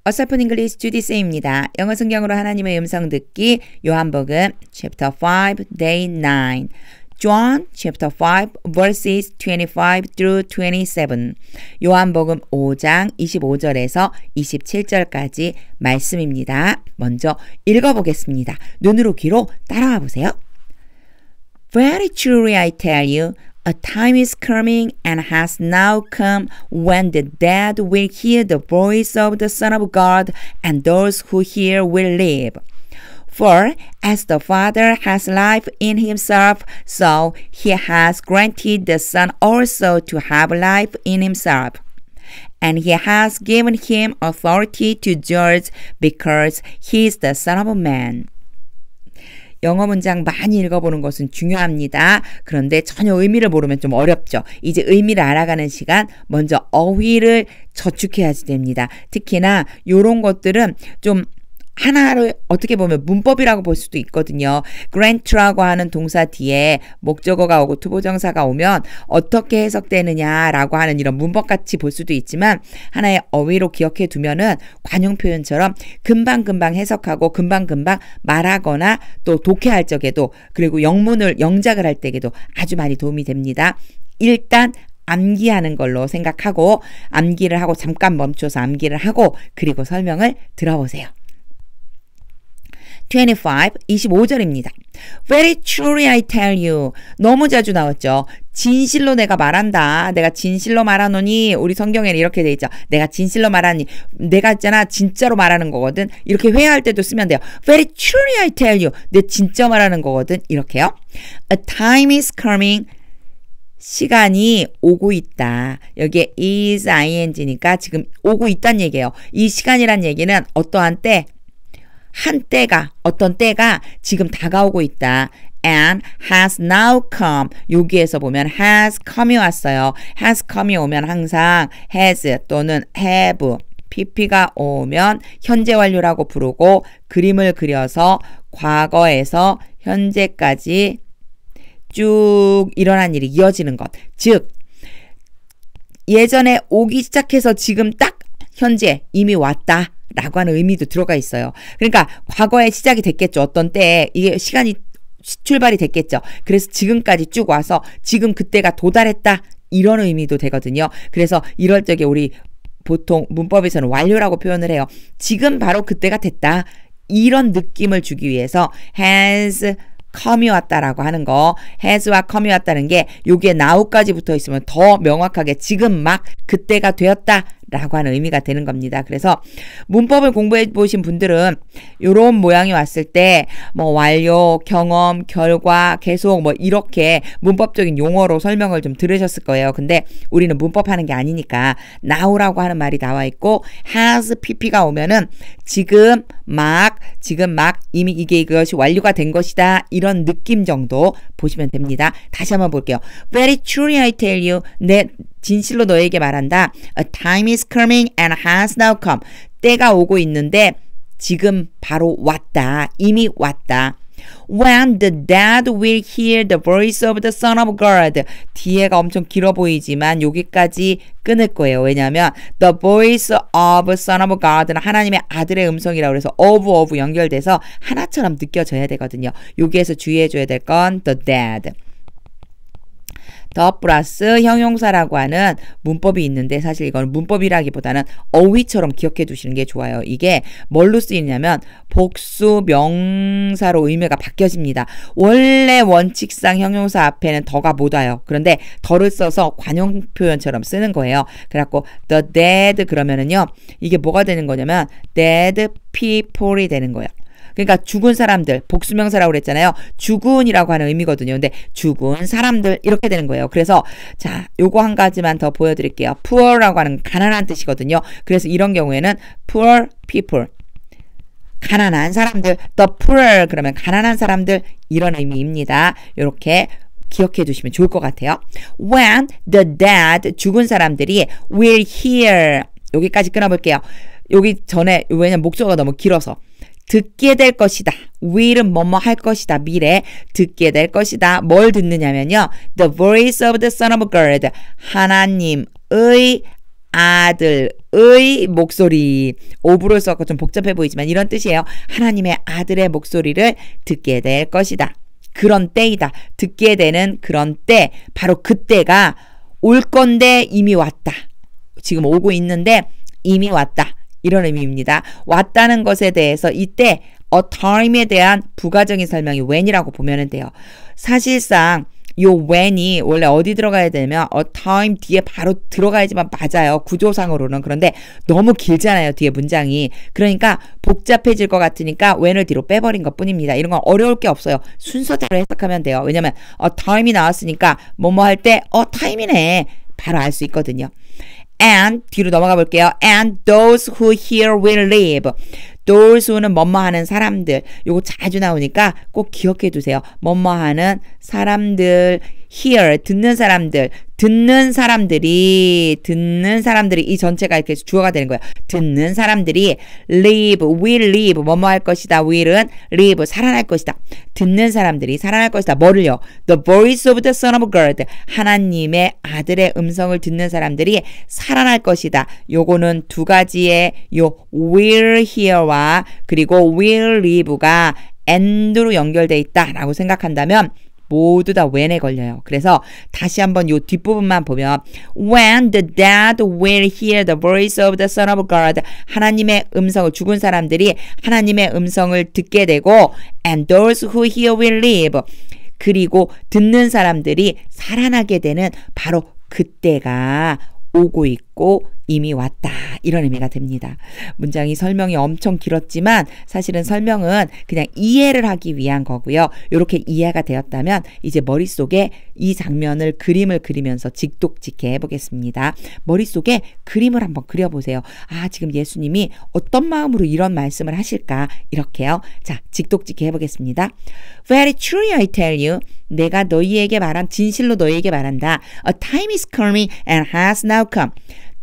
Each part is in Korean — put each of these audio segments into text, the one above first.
어설픈 잉글리시 주디쌤입니다. 영어 성경으로 하나님의 음성 듣기 요한복음 chapter 5 day 9 John chapter 5 verses 25 through 27 요한복음 5장 25절에서 27절까지 말씀입니다. 먼저 읽어보겠습니다. 눈으로 귀로 따라와 보세요. Very truly I tell you, a time is coming and has now come when the dead will hear the voice of the Son of God, and those who hear will live. For as the Father has life in himself, so he has granted the Son also to have life in himself. And he has given him authority to judge because he is the Son of Man. 영어 문장 많이 읽어보는 것은 중요합니다. 그런데 전혀 의미를 모르면 좀 어렵죠. 이제 의미를 알아가는 시간, 먼저 어휘를 저축해야지 됩니다. 특히나 이런 것들은 좀 하나를 어떻게 보면 문법이라고 볼 수도 있거든요. grant라고 하는 동사 뒤에 목적어가 오고 투부정사가 오면 어떻게 해석되느냐라고 하는 이런 문법같이 볼 수도 있지만 하나의 어휘로 기억해 두면은 관용 표현처럼 금방금방 해석하고 금방금방 말하거나 또 독해할 적에도 그리고 영작을 할 때에도 아주 많이 도움이 됩니다. 일단 암기하는 걸로 생각하고 암기를 하고 잠깐 멈춰서 암기를 하고 그리고 설명을 들어보세요. 25절입니다. Very truly I tell you. 너무 자주 나왔죠. 진실로 내가 말한다. 내가 진실로 말하노니 우리 성경에는 이렇게 돼 있죠. 내가 진실로 말하니 내가 있잖아 진짜로 말하는 거거든. 이렇게 회화할 때도 쓰면 돼요. Very truly I tell you. 내 진짜 말하는 거거든. 이렇게요. A time is coming. 시간이 오고 있다. 여기에 is ing니까 지금 오고 있다는 얘기예요. 이 시간이란 얘기는 어떠한 때 어떤 때가 지금 다가오고 있다. And has now come. 여기에서 보면 has come이 왔어요. has come이 오면 항상 has 또는 have, pp가 오면 현재 완료라고 부르고 그림을 그려서 과거에서 현재까지 쭉 일어난 일이 이어지는 것. 즉 예전에 오기 시작해서 지금 딱 현재 이미 왔다. 라고 하는 의미도 들어가 있어요. 그러니까 과거에 시작이 됐겠죠. 어떤 때에 이게 시간이 출발이 됐겠죠. 그래서 지금까지 쭉 와서 지금 그때가 도달했다. 이런 의미도 되거든요. 그래서 이럴 적에 우리 보통 문법에서는 완료라고 표현을 해요. 지금 바로 그때가 됐다. 이런 느낌을 주기 위해서 has come이 왔다라고 하는 거, has와 come이 왔다는 게 여기에 now까지 붙어 있으면 더 명확하게 지금 막 그때가 되었다 라고 하는 의미가 되는 겁니다. 그래서 문법을 공부해 보신 분들은 이런 모양이 왔을 때 뭐 완료, 경험, 결과, 계속 뭐 이렇게 문법적인 용어로 설명을 좀 들으셨을 거예요. 근데 우리는 문법 하는 게 아니니까 now라고 하는 말이 나와 있고 has pp가 오면은 지금 막 이미 이것이 완료가 된 것이다. 이런 느낌 정도 보시면 됩니다. 다시 한번 볼게요. Very truly I tell you. 내 진실로 너에게 말한다. A time is coming and has now come. 때가 오고 있는데 지금 바로 왔다. 이미 왔다. When the dead will hear the voice of the Son of God. 뒤에가 엄청 길어 보이지만 여기까지 끊을 거예요. 왜냐하면 the voice of Son of God는 하나님의 아들의 음성이라고 해서 of 연결돼서 하나처럼 느껴져야 되거든요. 여기에서 주의해줘야 될 건 the dead. 더 플러스 형용사라고 하는 문법이 있는데 사실 이건 문법이라기보다는 어휘처럼 기억해 두시는 게 좋아요. 이게 뭘로 쓰이냐면 복수 명사로 의미가 바뀌어집니다. 원래 원칙상 형용사 앞에는 더가 못 와요. 그런데 더를 써서 관용 표현처럼 쓰는 거예요. 그래갖고 the dead 그러면은요 이게 뭐가 되는 거냐면 dead people이 되는 거예요. 그러니까 죽은 사람들, 복수명사라고 그랬잖아요. 죽은이라고 하는 의미거든요. 근데 죽은 사람들 이렇게 되는 거예요. 그래서 자, 요거 한 가지만 더 보여드릴게요. poor라고 하는 가난한 뜻이거든요. 그래서 이런 경우에는 poor people, 가난한 사람들, the poor 그러면 가난한 사람들 이런 의미입니다. 이렇게 기억해 두시면 좋을 것 같아요. When the dead, 죽은 사람들이 will hear, 여기까지 끊어볼게요. 여기 전에 왜냐면 목적어가 너무 길어서 듣게 될 것이다. will은 뭐뭐 할 것이다. 미래 듣게 될 것이다. 뭘 듣느냐면요. The voice of the Son of God. 하나님의 아들의 목소리. of를 써서 좀 복잡해 보이지만 이런 뜻이에요. 하나님의 아들의 목소리를 듣게 될 것이다. 그런 때이다. 듣게 되는 그런 때. 바로 그때가 올 건데 이미 왔다. 지금 오고 있는데 이미 왔다. 이런 의미입니다. 왔다는 것에 대해서 이때 a time에 대한 부가적인 설명이 when이라고 보면 돼요. 사실상 요 when이 원래 어디 들어가야 되면 a time 뒤에 바로 들어가야지만 맞아요. 구조상으로는. 그런데 너무 길잖아요. 뒤에 문장이. 그러니까 복잡해질 것 같으니까 when을 뒤로 빼버린 것 뿐입니다. 이런 건 어려울 게 없어요. 순서대로 해석하면 돼요. 왜냐면 a time이 나왔으니까 뭐뭐 할 때 time이네. 바로 알 수 있거든요. And 뒤로 넘어가 볼게요. And those who hear will live. those who는 뭐뭐 하는 사람들. 요거 자주 나오니까 꼭 기억해 두세요. 뭐뭐 하는 사람들. hear 듣는 사람들. 듣는 사람들이 이 전체가 이렇게 주어가 되는 거예요. 듣는 사람들이 live, will live 뭐뭐 할 것이다. will은 live 살아날 것이다. 듣는 사람들이 살아날 것이다. 뭐를요? The voice of the Son of God 하나님의 아들의 음성을 듣는 사람들이 살아날 것이다. 요거는 두 가지의 요 will hear와 그리고 will live가 and로 연결돼 있다라고 생각한다면 모두 다 when에 걸려요. 그래서 다시 한번 요 뒷부분만 보면 when the dead will hear the voice of the Son of God 하나님의 음성을 죽은 사람들이 하나님의 음성을 듣게 되고 and those who hear will live 그리고 듣는 사람들이 살아나게 되는 바로 그때가 오고 있고 이미 왔다. 이런 의미가 됩니다. 문장이 설명이 엄청 길었지만 사실은 설명은 그냥 이해를 하기 위한 거고요. 이렇게 이해가 되었다면 이제 머릿속에 이 장면을 그림을 그리면서 직독직해 해보겠습니다. 머릿속에 그림을 한번 그려보세요. 아, 지금 예수님이 어떤 마음으로 이런 말씀을 하실까? 이렇게요. 자, 직독직해 해보겠습니다. Very truly I tell you. 내가 너희에게 말한 진실로 너희에게 말한다. A time is coming and has now come.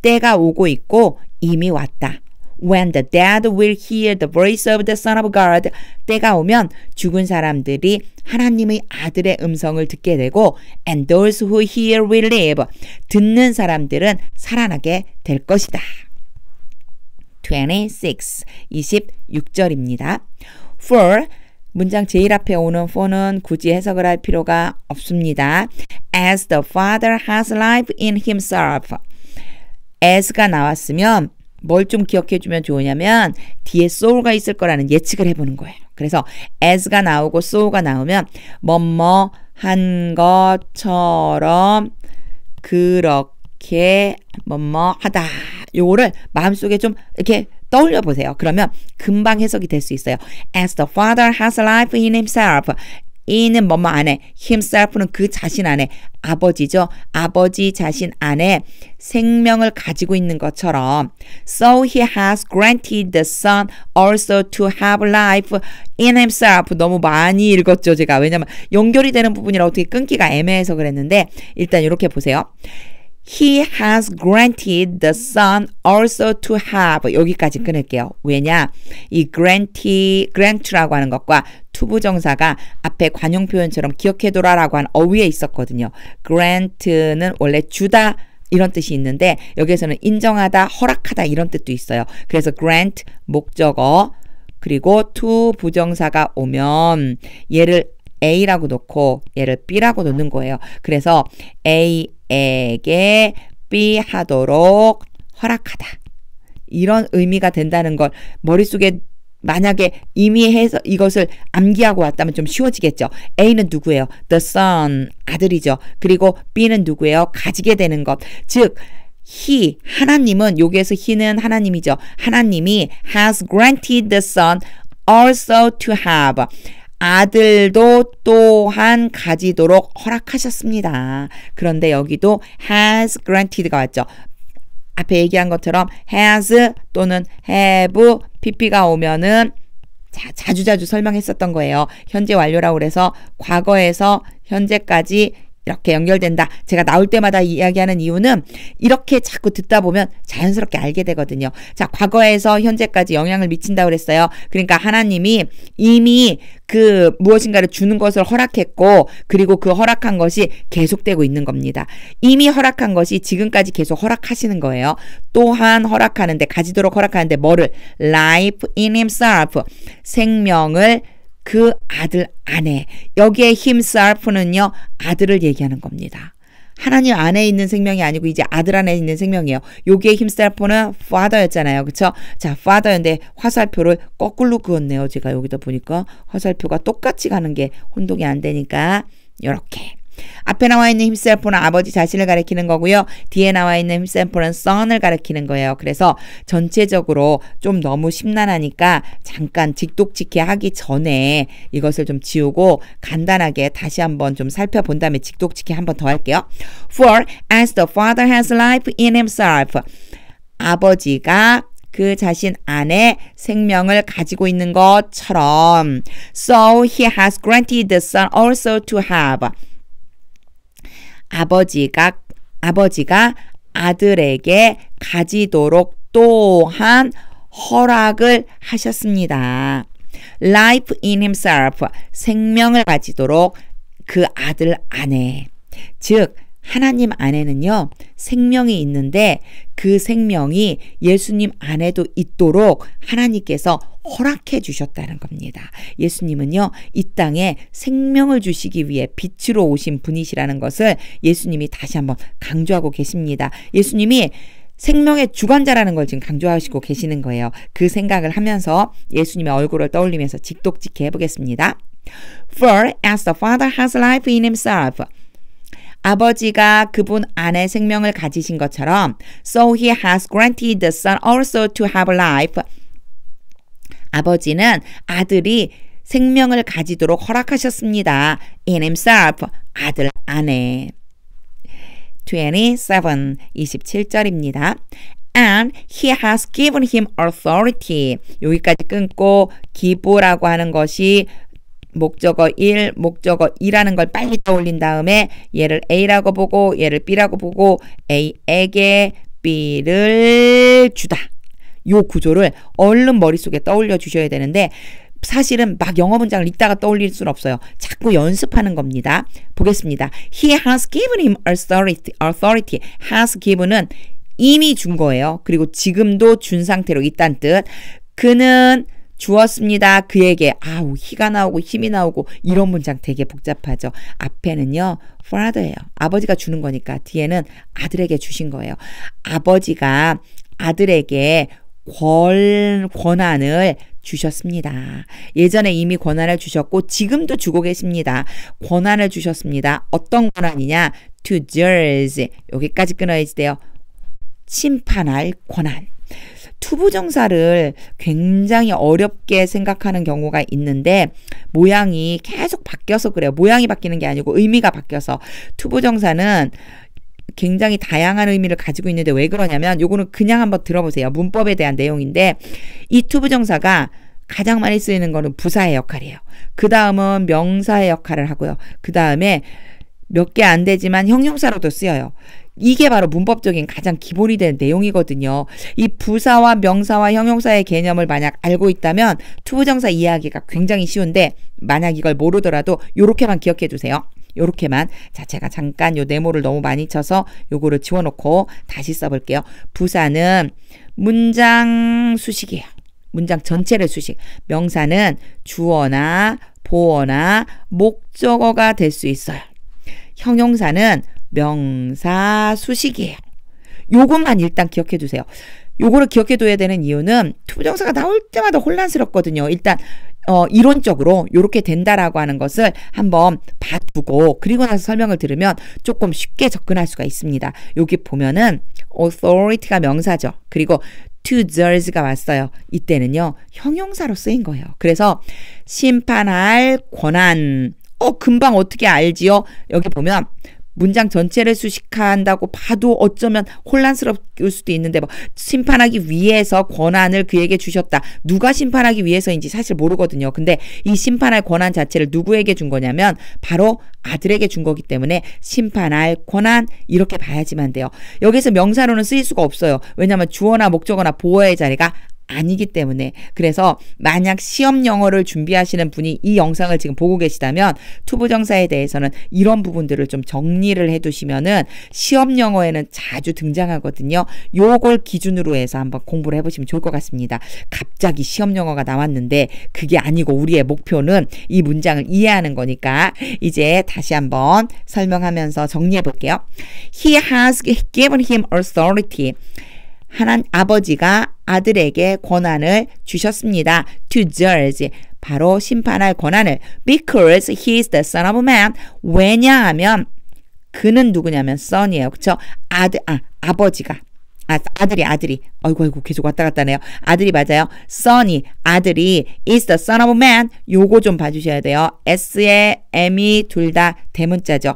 때가 오고 있고 이미 왔다. When the dead will hear the voice of the Son of God. 때가 오면 죽은 사람들이 하나님의 아들의 음성을 듣게 되고 and those who hear will live. 듣는 사람들은 살아나게 될 것이다. 26절입니다. For 문장 제일 앞에 오는 for는 굳이 해석을 할 필요가 없습니다. As the Father has life in himself. as가 나왔으면 뭘 좀 기억해 주면 좋으냐면 뒤에 so가 있을 거라는 예측을 해보는 거예요. 그래서 as가 나오고 so가 나오면 뭐뭐 한 것처럼 그렇게 뭐뭐 하다. 요거를 마음속에 좀 이렇게 떠올려 보세요. 그러면 금방 해석이 될 수 있어요. As the Father has life in himself. 이는 뭐뭐 안에, himself는 그 자신 안에, 아버지죠. 아버지 자신 안에 생명을 가지고 있는 것처럼 So he has granted the Son also to have life in himself. 너무 많이 읽었죠, 제가. 왜냐면 연결이 되는 부분이라 어떻게 끊기가 애매해서 그랬는데 일단 이렇게 보세요. He has granted the Son also to have. 여기까지 끊을게요. 왜냐? 이 grant라고 하는 것과 투부정사가 앞에 관용 표현처럼 기억해둬라라고 한 어휘에 있었거든요. grant는 원래 주다 이런 뜻이 있는데 여기에서는 인정하다, 허락하다 이런 뜻도 있어요. 그래서 grant 목적어 그리고 to 부정사가 오면 얘를 A라고 놓고 얘를 B라고 놓는 거예요. 그래서 A에게 B 하도록 허락하다. 이런 의미가 된다는 걸 머릿속에 만약에 이미 해서 이것을 암기하고 왔다면 좀 쉬워지겠죠. A는 누구예요? The Son, 아들이죠. 그리고 B는 누구예요? 가지게 되는 것. 즉 He, 하나님은 여기에서 He는 하나님이죠. 하나님이 has granted the Son also to have. 아들도 또한 가지도록 허락하셨습니다. 그런데 여기도 has granted가 왔죠. 앞에 얘기한 것처럼 has 또는 have, pp가 오면은 자주자주 설명했었던 거예요. 현재 완료라고 그래서 과거에서 현재까지 이렇게 연결된다. 제가 나올 때마다 이야기하는 이유는 이렇게 자꾸 듣다 보면 자연스럽게 알게 되거든요. 자, 과거에서 현재까지 영향을 미친다고 그랬어요. 그러니까 하나님이 이미 그 무엇인가를 주는 것을 허락했고 그리고 그 허락한 것이 계속되고 있는 겁니다. 이미 허락한 것이 지금까지 계속 허락하시는 거예요. 또한 허락하는데 가지도록 허락하는데 뭐를? Life in himself. 생명을 그 아들 안에. 여기에 himself는요. 아들을 얘기하는 겁니다. 하나님 안에 있는 생명이 아니고 이제 아들 안에 있는 생명이에요. 여기에 himself는 father였잖아요. 그쵸? 자, father인데 화살표를 거꾸로 그었네요. 제가 여기다 보니까 화살표가 똑같이 가는 게 혼동이 안 되니까 이렇게. 앞에 나와 있는 himself는 아버지 자신을 가리키는 거고요. 뒤에 나와 있는 himself는 son을 가리키는 거예요. 그래서 전체적으로 좀 너무 심란하니까 잠깐 직독직해 하기 전에 이것을 좀 지우고 간단하게 다시 한번 좀 살펴본 다음에 직독직해 한번 더 할게요. For as the Father has life in himself. 아버지가 그 자신 안에 생명을 가지고 있는 것처럼 So he has granted the Son also to have. 아버지가 아들에게 가지도록 또한 허락을 하셨습니다. Life in himself, 생명을 가지도록 그 아들 안에. 즉 하나님 안에는요 생명이 있는데 그 생명이 예수님 안에도 있도록 하나님께서 허락해 주셨다는 겁니다. 예수님은요 이 땅에 생명을 주시기 위해 빛으로 오신 분이시라는 것을 예수님이 다시 한번 강조하고 계십니다. 예수님이 생명의 주관자라는 걸 지금 강조하시고 계시는 거예요. 그 생각을 하면서 예수님의 얼굴을 떠올리면서 직독직해 해보겠습니다. For as the Father has life in himself. 아버지가 그분 안에 생명을 가지신 것처럼 So he has granted the Son also to have life. 아버지는 아들이 생명을 가지도록 허락하셨습니다. In himself, 아들 안에. 27절입니다. And he has given him authority. 여기까지 끊고 give라고 하는 것이 목적어 1, 목적어 2라는 걸 빨리 떠올린 다음에 얘를 A라고 보고 얘를 B라고 보고 A에게 B를 주다. 요 구조를 얼른 머릿속에 떠올려 주셔야 되는데 사실은 막 영어 문장을 읽다가 떠올릴 수는 없어요. 자꾸 연습하는 겁니다. 보겠습니다. He has given him authority. has given은 이미 준 거예요. 그리고 지금도 준 상태로 있다는 뜻. 그는 주었습니다. 그에게 희가 나오고 힘이 나오고 이런 문장 되게 복잡하죠. 앞에는요 father예요. 아버지가 주는 거니까 뒤에는 아들에게 주신 거예요. 아버지가 아들에게 권한을 주셨습니다. 예전에 이미 권한을 주셨고 지금도 주고 계십니다. 권한을 주셨습니다. 어떤 권한이냐? To judge. 여기까지 끊어야지 돼요. 심판할 권한. 투부정사를 굉장히 어렵게 생각하는 경우가 있는데 모양이 계속 바뀌어서 그래요. 모양이 바뀌는 게 아니고 의미가 바뀌어서. 투부정사는 굉장히 다양한 의미를 가지고 있는데 왜 그러냐면 요거는 그냥 한번 들어보세요. 문법에 대한 내용인데 이 투부정사가 가장 많이 쓰이는 거는 부사의 역할이에요. 그 다음은 명사의 역할을 하고요. 그 다음에 몇 개 안 되지만 형용사로도 쓰여요. 이게 바로 문법적인 가장 기본이 된 내용이거든요. 이 부사와 명사와 형용사의 개념을 만약 알고 있다면 투부정사 이해하기가 굉장히 쉬운데 만약 이걸 모르더라도 요렇게만 기억해 두세요. 요렇게만. 자, 제가 잠깐 요 네모를 너무 많이 쳐서 요거를 지워놓고 다시 써볼게요. 부사는 문장 수식이에요. 문장 전체를 수식. 명사는 주어나 보어나 목적어가 될 수 있어요. 형용사는 명사 수식이에요. 요것만 일단 기억해 두세요. 요거를 기억해 둬야 되는 이유는 투부정사가 나올 때마다 혼란스럽거든요. 일단 이론적으로 이렇게 된다라고 하는 것을 한번 봐두고 그리고 나서 설명을 들으면 조금 쉽게 접근할 수가 있습니다. 여기 보면은 authority가 명사죠. 그리고 to judge가 왔어요. 이때는요 형용사로 쓰인 거예요. 그래서 심판할 권한. 금방 어떻게 알지요? 여기 보면 문장 전체를 수식한다고 봐도 어쩌면 혼란스러울 수도 있는데 뭐 심판하기 위해서 권한을 그에게 주셨다. 누가 심판하기 위해서인지 사실 모르거든요. 근데 이 심판할 권한 자체를 누구에게 준 거냐면 바로 아들에게 준 거기 때문에 심판할 권한 이렇게 봐야지만 돼요. 여기서 명사로는 쓰일 수가 없어요. 왜냐하면 주어나 목적어나 보어의 자리가 아니기 때문에. 그래서 만약 시험 영어를 준비하시는 분이 이 영상을 지금 보고 계시다면 투부정사에 대해서는 이런 부분들을 좀 정리를 해두시면은 시험 영어에는 자주 등장하거든요. 요걸 기준으로 해서 한번 공부를 해보시면 좋을 것 같습니다. 갑자기 시험 영어가 나왔는데 그게 아니고 우리의 목표는 이 문장을 이해하는 거니까 이제 다시 한번 설명하면서 정리해 볼게요. He has given him authority. 하나님 아버지가 아들에게 권한을 주셨습니다. To judge, 바로 심판할 권한을. Because he is the son of man. 왜냐하면 그는 누구냐면 son이에요. 그렇죠? 아버지가. 아들이. 아이고, 계속 왔다 갔다 하네요. 아들이 맞아요. son이, 아들이 is the son of man. 요거 좀 봐주셔야 돼요. S에 M이 둘 다 대문자죠.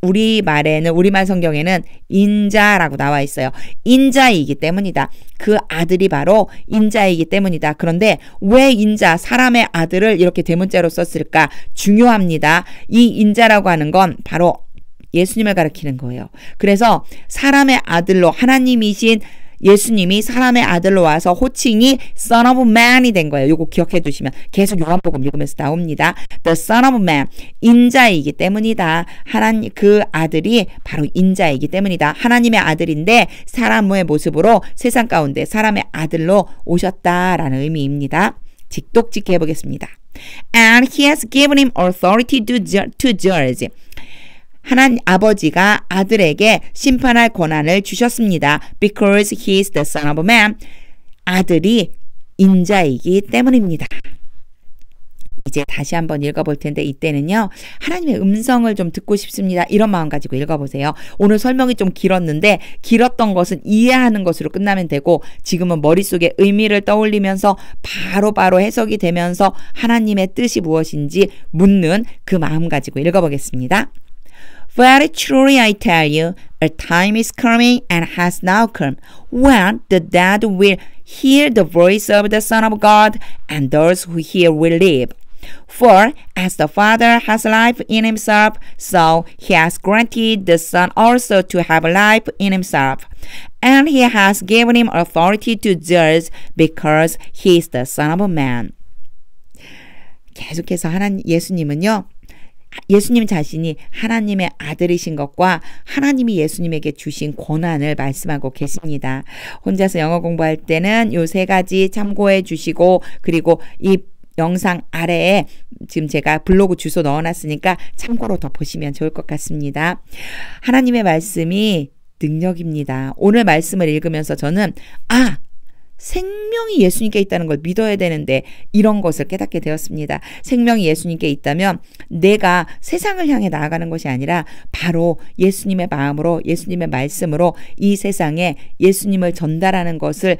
우리말 성경에는 인자라고 나와 있어요. 인자이기 때문이다. 그 아들이 바로 인자이기 때문이다. 그런데 왜 인자, 사람의 아들을 이렇게 대문자로 썼을까? 중요합니다. 이 인자라고 하는 건 바로 예수님을 가리키는 거예요. 그래서 사람의 아들로 하나님이신 예수님이 사람의 아들로 와서 호칭이 Son of Man이 된 거예요. 요거 기억해 두시면 계속 요한복음 읽으면서 나옵니다. The Son of Man, 인자이기 때문이다. 하나님 그 아들이 바로 인자이기 때문이다. 하나님의 아들인데 사람의 모습으로 세상 가운데 사람의 아들로 오셨다라는 의미입니다. 직독직해 해보겠습니다. And he has given him authority to judge. 하나님 아버지가 아들에게 심판할 권한을 주셨습니다. Because he is the son of man. 아들이 인자이기 때문입니다. 이제 다시 한번 읽어볼 텐데 이때는요. 하나님의 음성을 좀 듣고 싶습니다. 이런 마음 가지고 읽어보세요. 오늘 설명이 좀 길었는데 길었던 것은 이해하는 것으로 끝나면 되고 지금은 머릿속에 의미를 떠올리면서 바로바로 해석이 되면서 하나님의 뜻이 무엇인지 묻는 그 마음 가지고 읽어보겠습니다. Very truly I tell you, a time is coming and has now come, when the dead will hear the voice of the Son of God, and those who hear will live. For as the Father has life in himself, so he has granted the Son also to have life in himself. And he has given him authority to judge, because he is the Son of Man. 계속해서 예수님은요. 예수님 자신이 하나님의 아들이신 것과 하나님이 예수님에게 주신 권한을 말씀하고 계십니다. 혼자서 영어 공부할 때는 요 세 가지 참고해 주시고 그리고 이 영상 아래에 지금 제가 블로그 주소 넣어놨으니까 참고로 더 보시면 좋을 것 같습니다. 하나님의 말씀이 능력입니다. 오늘 말씀을 읽으면서 저는 생명이 예수님께 있다는 걸 믿어야 되는데 이런 것을 깨닫게 되었습니다. 생명이 예수님께 있다면 내가 세상을 향해 나아가는 것이 아니라 바로 예수님의 마음으로 예수님의 말씀으로 이 세상에 예수님을 전달하는 것을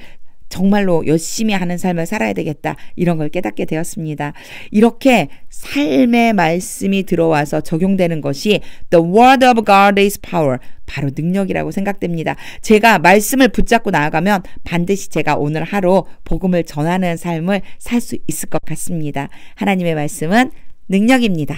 정말로 열심히 하는 삶을 살아야 되겠다. 이런 걸 깨닫게 되었습니다. 이렇게 삶의 말씀이 들어와서 적용되는 것이 The word of God is power. 바로 능력이라고 생각됩니다. 제가 말씀을 붙잡고 나아가면 반드시 제가 오늘 하루 복음을 전하는 삶을 살 수 있을 것 같습니다. 하나님의 말씀은 능력입니다.